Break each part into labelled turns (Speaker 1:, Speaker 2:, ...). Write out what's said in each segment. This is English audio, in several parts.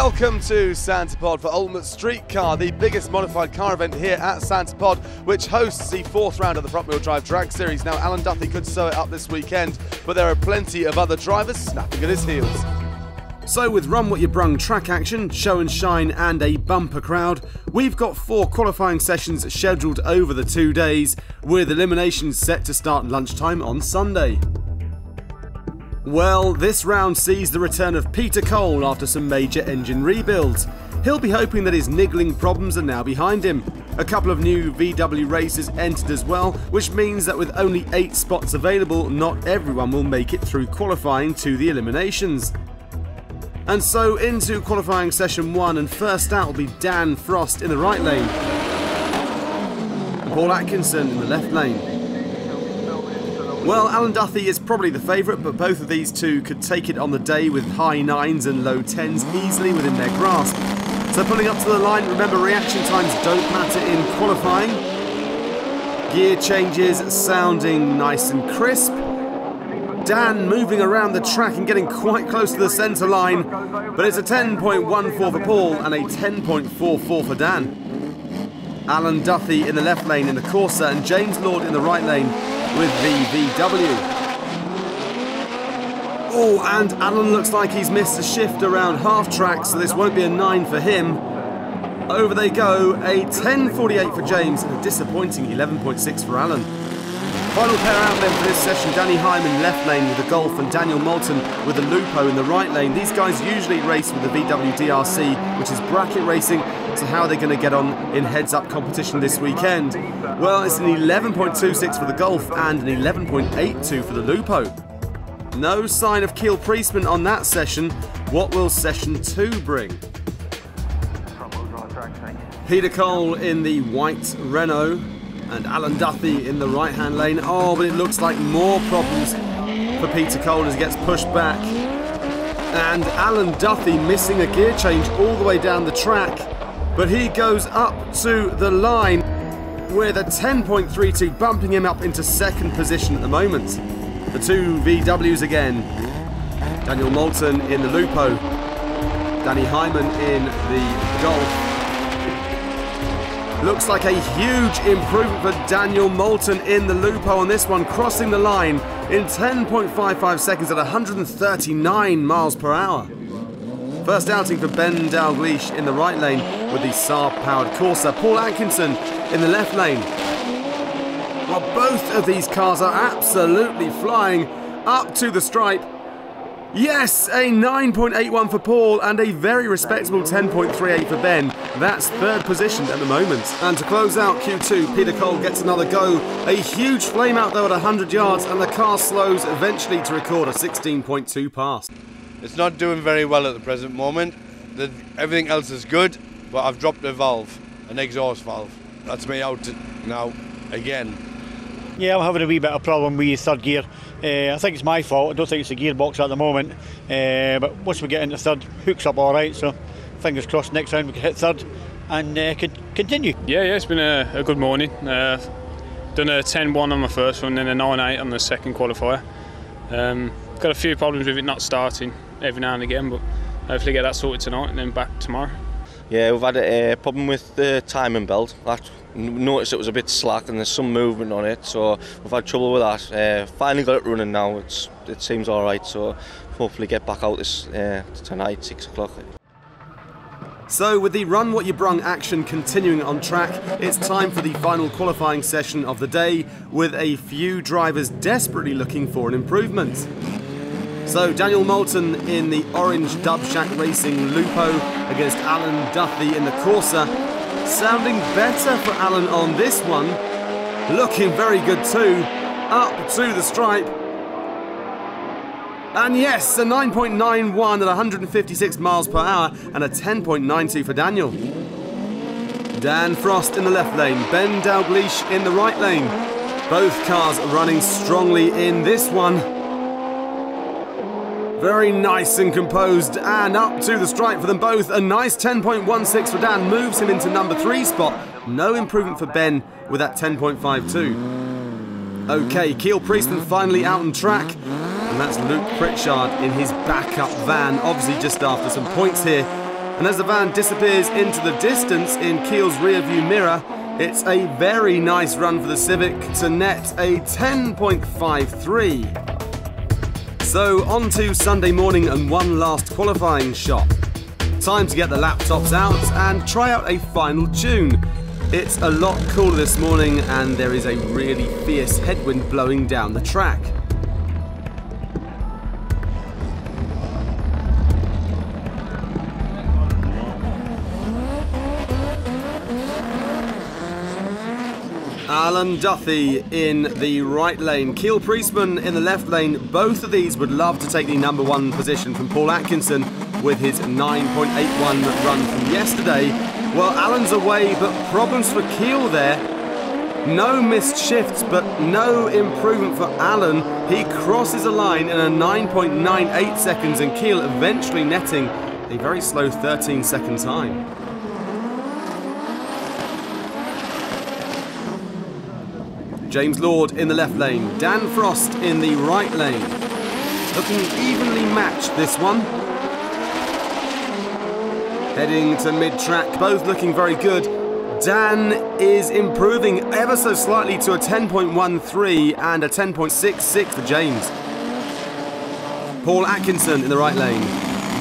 Speaker 1: Welcome to Santapod for Ultimate Street Car, the biggest modified car event here at Santapod, which hosts the 4th round of the front-wheel drive drag series. Now, Allan Duthie could sew it up this weekend, but there are plenty of other drivers snapping at his heels.
Speaker 2: So with Run What You Brung track action, show and shine and a bumper crowd, we've got 4 qualifying sessions scheduled over the 2 days, with eliminations set to start lunchtime on Sunday. Well, this round sees the return of Peter Cole after some major engine rebuilds. He'll be hoping that his niggling problems are now behind him. A couple of new VW racers entered as well, which means that with only 8 spots available, not everyone will make it through qualifying to the eliminations. And so into qualifying session 1, and first out will be Dan Frost in the right lane. Paul Atkinson in the left lane. Well, Allan Duthie is probably the favourite, but both of these two could take it on the day with high 9s and low 10s easily within their grasp. So pulling up to the line, remember reaction times don't matter in qualifying. Gear changes sounding nice and crisp. Dan moving around the track and getting quite close to the centre line, but it's a 10.14 for Paul and a 10.44 for Dan. Allan Duthie in the left lane in the Corsa and James Lord in the right lane with the VW. Oh, and Allan looks like he's missed a shift around half track, so this won't be a 9 for him. Over they go, a 10.48 for James and a disappointing 11.6 for Allan. Final pair out then for this session, Danny Highman left lane with the Golf and Daniel Moulton with the Lupo in the right lane. These guys usually race with the VWDRC, which is bracket racing, so how are they going to get on in heads-up competition this weekend? Well, it's an 11.26 for the Golf and an 11.82 for the Lupo. No sign of Kiel Priestman on that session. What will session 2 bring? Peter Cole in the white Renault and Allan Duthie in the right-hand lane. Oh, but it looks like more problems for Peter Cole as he gets pushed back. And Allan Duthie missing a gear change all the way down the track. But he goes up to the line with a 10.32, bumping him up into 2nd position at the moment. The 2 VWs again. Daniel Moulton in the Lupo. Danny Highman in the Golf. Looks like a huge improvement for Daniel Moulton in the Lupo on this one, crossing the line in 10.55 seconds at 139 miles per hour. First outing for Ben Dalglish in the right lane with the Saab-powered Corsa. Paul Atkinson in the left lane. Well, both of these cars are absolutely flying up to the stripe. Yes, a 9.81 for Paul and a very respectable 10.38 for Ben. That's 3rd position at the moment. And to close out Q2, Peter Cole gets another go. A huge flame out though at 100 yards, and the car slows eventually to record a 16.2 pass.
Speaker 3: It's not doing very well at the present moment. Everything else is good, but I've dropped a valve, an exhaust valve. That's me out now again.
Speaker 4: Yeah, I'm having a wee bit of problem with 3rd gear. I think it's my fault. I don't think it's the gearbox at the moment. But once we get into 3rd, hooks up all right. So fingers crossed next round we can hit 3rd and could continue.
Speaker 5: Yeah, it's been a good morning. Done a 10.1 on my first one, then a 9.8 on the second qualifier. Got a few problems with it not starting every now and again, but hopefully get that sorted tonight and then back tomorrow.
Speaker 6: Yeah, we've had a problem with the timing belt. Noticed it was a bit slack and there's some movement on it, so we've had trouble with that. Finally got it running now. It seems all right, so hopefully get back out this tonight, 6 o'clock.
Speaker 2: So with the Run What You Brung action continuing on track, it's time for the final qualifying session of the day, with a few drivers desperately looking for an improvement. So Daniel Moulton in the orange Dubshack Racing Lupo against Allan Duthie in the Corsa. Sounding better for Allan on this one. Looking very good too. Up to the stripe. And yes, a 9.91 at 156 miles per hour and a 10.92 for Daniel. Dan Frost in the left lane, Ben Dalglish in the right lane. Both cars running strongly in this one. Very nice and composed, and up to the stripe for them both. A nice 10.16 for Dan, moves him into number 3 spot. No improvement for Ben with that 10.52. Okay, Kiel Priestman finally out on track. And that's Luke Pritchard in his backup van, obviously just after some points here. And as the van disappears into the distance in Kiel's rearview mirror, it's a very nice run for the Civic to net a 10.53. So on to Sunday morning and one last qualifying shot. Time to get the laptops out and try out a final tune. It's a lot cooler this morning and there is a really fierce headwind blowing down the track. Allan Duthie in the right lane, Kiel Priestman in the left lane. Both of these would love to take the #1 position from Paul Atkinson with his 9.81 run from yesterday. Well, Allan's away, but problems for Kiel there. No missed shifts, but no improvement for Allan. He crosses a line in a 9.98 seconds and Kiel eventually netting a very slow 13-second time. James Lord in the left lane, Dan Frost in the right lane. Looking evenly matched this one. Heading to mid-track, both looking very good. Dan is improving ever so slightly to a 10.13 and a 10.66 for James. Paul Atkinson in the right lane.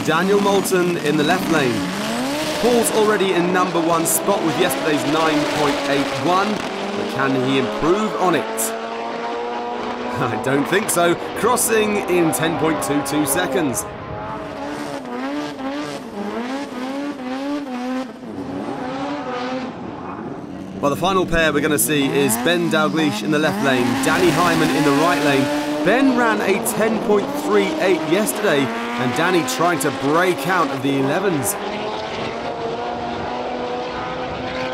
Speaker 2: Daniel Moulton in the left lane. Paul's already in #1 spot with yesterday's 9.81. But can he improve on it? I don't think so. Crossing in 10.22 seconds. Well, the final pair we're going to see is Ben Dalglish in the left lane, Danny Highman in the right lane. Ben ran a 10.38 yesterday, and Danny trying to break out of the 11s.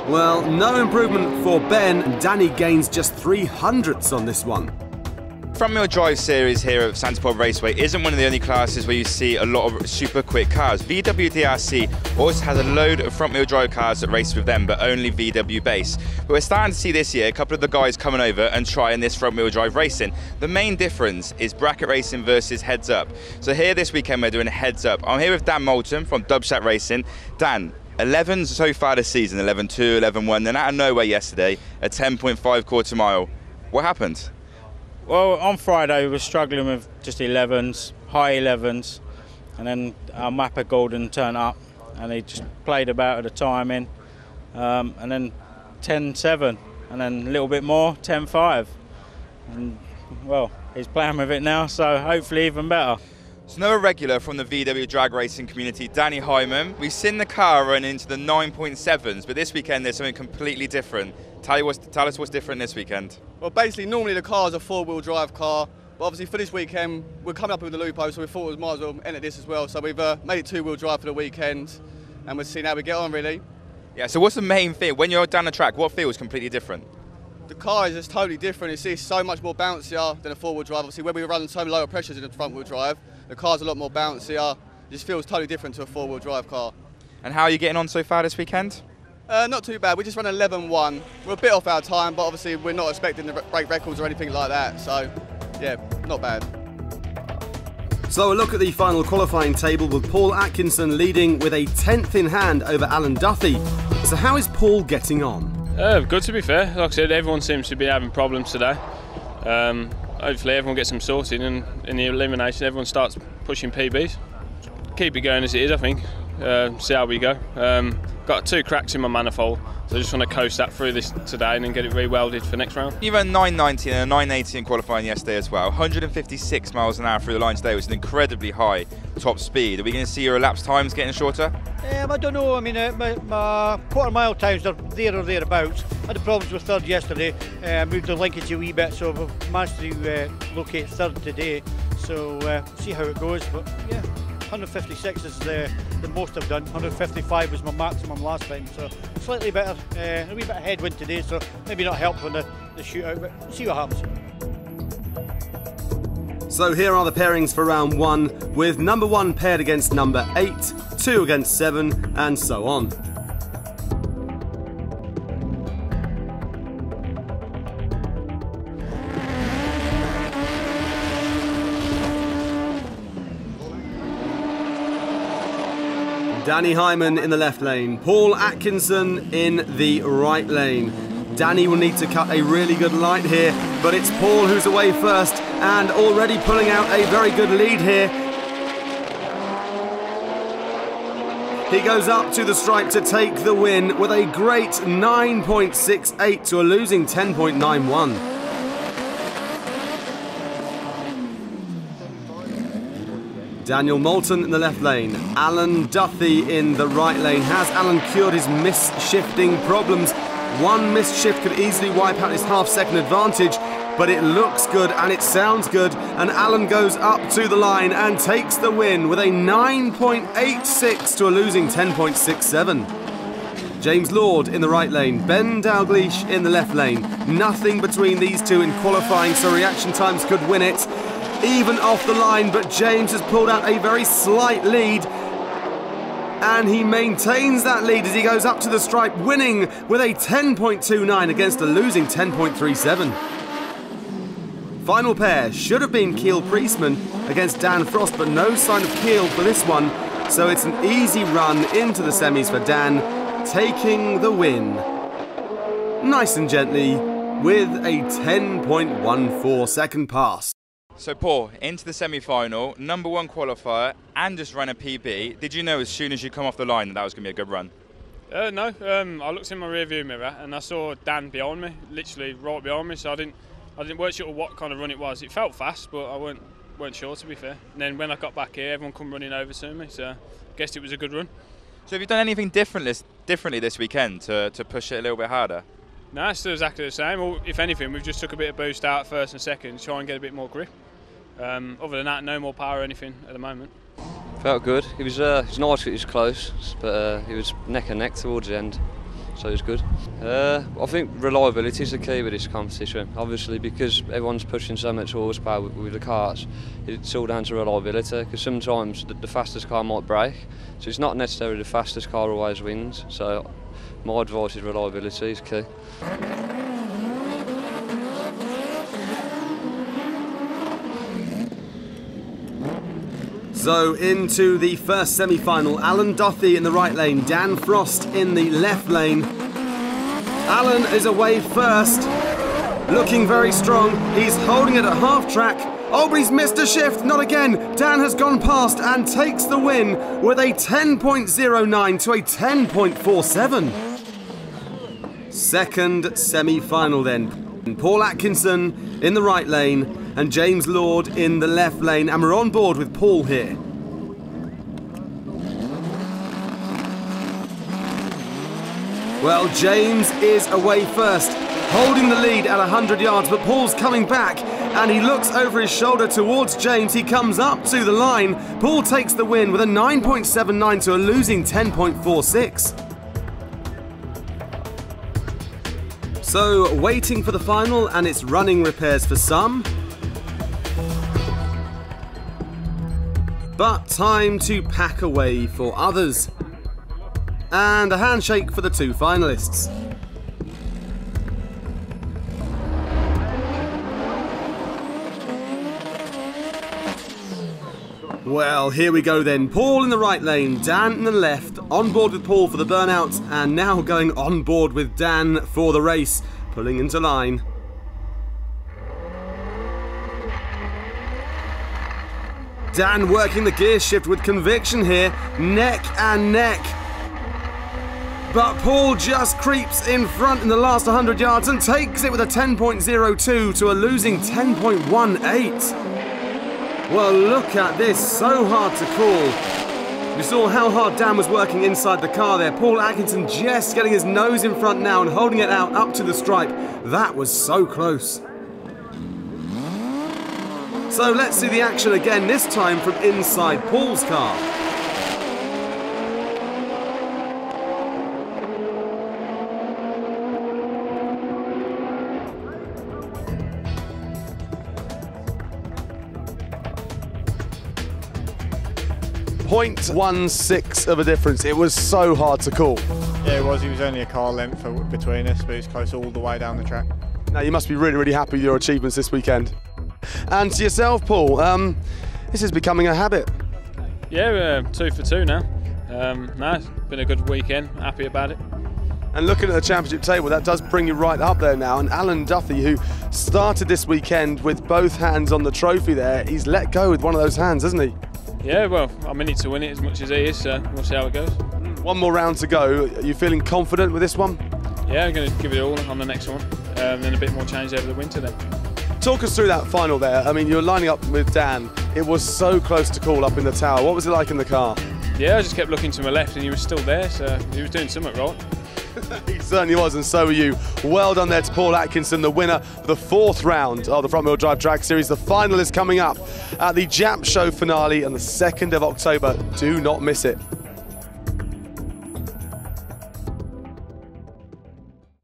Speaker 2: Well, no improvement for Ben. Danny gains just 300ths on this one.
Speaker 7: Front-wheel drive series here at Santa Pod Raceway isn't one of the only classes where you see a lot of super quick cars. VWDRC also has a load of front-wheel drive cars that race with them, but only VW base. But we're starting to see this year a couple of the guys coming over and trying this front-wheel drive racing. The main difference is bracket racing versus heads-up. So here this weekend we're doing heads-up. I'm here with Dan Moulton from Dubshat Racing. Dan, 11s so far this season, 11.2, 11.1, then out of nowhere yesterday, a 10.5 quarter mile. What happened?
Speaker 8: Well, on Friday we were struggling with just 11s, high 11s, and then our mapper Golden turned up and he just played about at the timing, and then 10.7, and then a little bit more, 10.5, and well, he's playing with it now, so hopefully even better.
Speaker 7: So another regular from the VW drag racing community, Danny Highman. We've seen the car run into the 9.7s, but this weekend there's something completely different. Tell us what's different this weekend.
Speaker 9: Well, basically, normally the car's a four-wheel drive car, but obviously for this weekend, we're coming up with the Lupo, so we thought we might as well enter this as well. So we've made it two-wheel drive for the weekend, and we'll see how we get on, really.
Speaker 7: Yeah, so what's the main thing? When you're down the track, what feels completely different?
Speaker 9: The car is just totally different. It's so much more bouncier than a four-wheel drive. Obviously, when we were running so lower pressures in the front-wheel drive, the car's a lot more bouncier. It just feels totally different to a four-wheel drive car.
Speaker 7: And how are you getting on so far this weekend?
Speaker 9: Not too bad. We just ran 11.1. We're a bit off our time, but obviously we're not expecting to break records or anything like that. So, yeah, not bad.
Speaker 2: So a look at the final qualifying table with Paul Atkinson leading with a 10th in hand over Allan Duthie. So how is Paul getting on?
Speaker 5: Good, to be fair. Like I said, everyone seems to be having problems today. Hopefully everyone gets them sorted, and in the elimination everyone starts pushing PBs. Keep it going as it is, I think. See how we go. Got 2 cracks in my manifold, so I just want to coast that through this today and then get it re-welded for next round.
Speaker 7: You ran 990 and a 980 in qualifying yesterday as well. 156 miles an hour through the line today, which is an incredibly high top speed. Are we going to see your elapsed times getting shorter?
Speaker 4: I don't know. I mean, my quarter-mile times are there or thereabouts. I had problems with third yesterday. Moved the linkage a wee bit, so we've managed to locate third today. So see how it goes. But yeah, 156 is the most I've done. 155 was my maximum last time, so slightly better. A wee bit of headwind today, so maybe not help on the shootout, but see what happens.
Speaker 2: So here are the pairings for round 1, with number 1 paired against number 8, 2 against 7, and so on. Danny Highman in the left lane, Paul Atkinson in the right lane. Danny will need to cut a really good line here, but it's Paul who's away first and already pulling out a very good lead here. He goes up to the stripe to take the win with a great 9.68 to a losing 10.91. Daniel Moulton in the left lane, Allan Duthie in the right lane. Has Allan cured his miss-shifting problems? One missed shift could easily wipe out his half-second advantage, but it looks good and it sounds good, and Allan goes up to the line and takes the win with a 9.86 to a losing 10.67. James Lord in the right lane, Ben Dalgleish in the left lane. Nothing between these two in qualifying, so reaction times could win it. Even off the line, but James has pulled out a very slight lead, and he maintains that lead as he goes up to the stripe, winning with a 10.29 against a losing 10.37. Final pair should have been Kiel Priestman against Dan Frost, but no sign of Kiel for this one, so it's an easy run into the semis for Dan, taking the win nice and gently with a 10.14 second pass.
Speaker 7: So Paul, into the semi-final, #1 qualifier and just ran a PB. Did you know as soon as you come off the line that that was going to be a good run?
Speaker 5: No, I looked in my rear view mirror and I saw Dan behind me, literally right behind me, so I weren't sure what kind of run it was. It felt fast, but I weren't sure, to be fair. And then when I got back here, everyone come running over to me, so I guessed it was a good run.
Speaker 7: So have you done anything differently this weekend to push it a little bit harder?
Speaker 5: No, it's still exactly the same. Well, if anything, we've just took a bit of boost out first and second to try and get a bit more grip. Other than that, no more power or anything at the moment.
Speaker 10: Felt good. It was nice, it was close, but it was neck and neck towards the end, so it was good. I think reliability is the key with this competition, obviously, because everyone's pushing so much horsepower with the cars. It's all down to reliability, because sometimes the fastest car might break, so it's not necessarily the fastest car always wins, so my advice is reliability is key.
Speaker 2: So into the first semi-final, Allan Duthie in the right lane, Dan Frost in the left lane. Allan is away first, looking very strong. He's holding it at half track. Oh, but he's missed a shift, not again. Dan has gone past and takes the win with a 10.09 to a 10.47. Second semi-final then. Paul Atkinson in the right lane and James Lord in the left lane, and we're on board with Paul here. Well, James is away first, holding the lead at 100 yards, but Paul's coming back and he looks over his shoulder towards James. He comes up to the line. Paul takes the win with a 9.79 to a losing 10.46. So, waiting for the final, and it's running repairs for some. But time to pack away for others. And a handshake for the two finalists. Well, here we go then. Paul in the right lane, Dan in the left, on board with Paul for the burnout, and now going on board with Dan for the race, pulling into line. Dan working the gear shift with conviction here, neck and neck. But Paul just creeps in front in the last 100 yards and takes it with a 10.02 to a losing 10.18. Well, look at this, so hard to call. We saw how hard Dan was working inside the car there. Paul Atkinson just getting his nose in front now and holding it out up to the stripe. That was so close. So let's see the action again, this time from inside Paul's car.
Speaker 1: .16 of a difference. It was so hard to call.
Speaker 4: Yeah, it was. He was only a car length between us, but he was close all the way down the track.
Speaker 1: Now, you must be really, really happy with your achievements this weekend. And to yourself, Paul, this is becoming a habit.
Speaker 5: Yeah, we're 2 for 2 now. No, it's been a good weekend. Happy about it.
Speaker 1: And looking at the championship table, that does bring you right up there now. And Allan Duthie, who started this weekend with both hands on the trophy there, he's let go with one of those hands, hasn't he?
Speaker 5: Yeah, well, I'm in it to win it as much as he is, so we'll see how it goes.
Speaker 1: One more round to go. Are you feeling confident with this one?
Speaker 5: Yeah, I'm going to give it all on the next one. Then a bit more change over the winter then.
Speaker 1: Talk us through that final there. I mean, you were lining up with Dan. It was so close to call up in the tower. What was it like in the car?
Speaker 5: Yeah, I just kept looking to my left and he was still there, so he was doing something right.
Speaker 1: He certainly was, and so were you. Well done there to Paul Atkinson, the winner of the 4th round of the Front Wheel Drive Drag Series. The final is coming up at the Jap Show finale on the 2nd of October. Do not miss it.